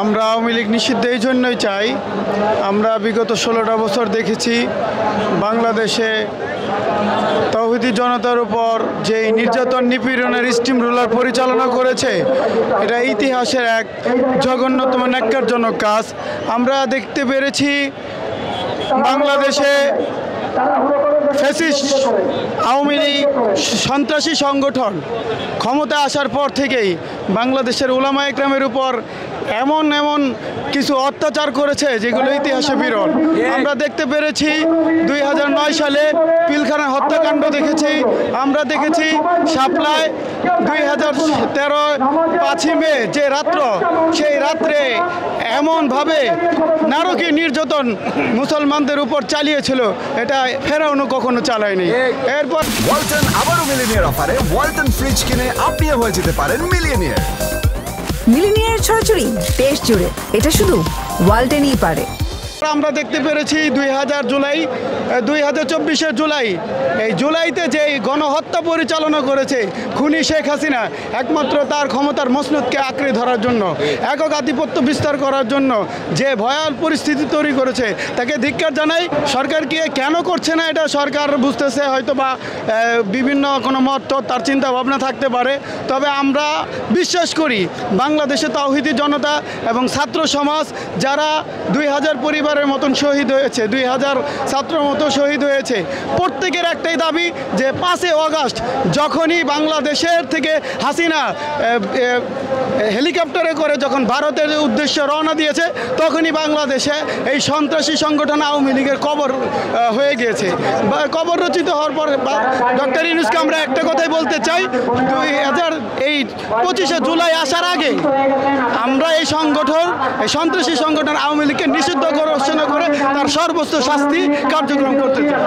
আমরা আওয়ামী লীগ নিষিদ্ধ এই জন্যই চাই, আমরা বিগত 16টা বছর দেখেছি বাংলাদেশে তাওহীদি জনতার উপর যে নির্যাতন নিপীড়নের স্টিম রোলার পরিচালনা করেছে, এটা ইতিহাসের এক জঘন্যতম ন্যাক্কারজনক কাজ। আমরা দেখতে পেরেছি বাংলাদেশে ফ্যাসিস্ট আওয়ামী লীগ সন্ত্রাসী সংগঠন ক্ষমতা আসার পর থেকেই বাংলাদেশের উলামা একরামের উপর এমন কিছু অত্যাচার করেছে যেগুলো ইতিহাসে বিরল। আমরা দেখতে পেরেছি 2009 সালে পিলখানা হত্যাকাণ্ড দেখেছি, আমরা দেখেছি শাপলায় 2013 5ই মে যে রাত্র, সেই রাত্রে এমনভাবে নারকীয় নির্যাতন মুসলমানদের উপর চালিয়েছিল, এটা ফেরাউনও কখনো চালায়নি। এরপর ওয়ালটন আবারও মিলিনিয়ার অফারে ওয়ালটন ফ্রিজ কিনে আপনিও হয়ে যেতে পারেন মিলিয়নিয়ার। মিলিনিয়ার ছড়াছড়ি দেশ জুড়ে, এটা শুধু ওয়ালটেনই পারে। আমরা দেখতে পেরেছি 2024 জুলাই, এই জুলাইতে যে গণহত্যা পরিচালনা করেছে খুনি শেখ হাসিনা, একমাত্র তার ক্ষমতার মসনদকে আঁকড়ে ধরার জন্য, একক আধিপত্য বিস্তার করার জন্য যে ভয়াল পরিস্থিতি তৈরি করেছে, তাকে ধিক্কার জানাই। সরকার কি কেন করছে না এটা সরকার বুঝতেছে, হয়তো বা বিভিন্ন কোনো মত তার চিন্তা ভাবনা থাকতে পারে। তবে আমরা বিশ্বাস করি বাংলাদেশে তাওহীদি জনতা এবং ছাত্র সমাজ যারা 2000 পরিবারের মতন শহীদ হয়েছে, 2000 ছাত্রের মতো শহীদ হয়েছে, প্রত্যেকের একটাই দাবি যে 5 আগস্ট যখনই বাংলাদেশের থেকে হাসিনা হেলিকপ্টারে করে যখন ভারতের উদ্দেশ্যে রওনা দিয়েছে, তখনই বাংলাদেশে এই সন্ত্রাসী সংগঠন আওয়ামী লীগের কবর হয়ে গিয়েছে। কবর রচিত হওয়ার পর ডক্টর ইউনূসকে আমরা একটা কথাই বলতে চাই, 2025 জুলাই আসার আগে আমরা এই সন্ত্রাসী সংগঠন আওয়ামী লীগকে নিষিদ্ধ ঘোষণা করে তার সর্বোচ্চ শাস্তি কার্যক্রম করতে চাই।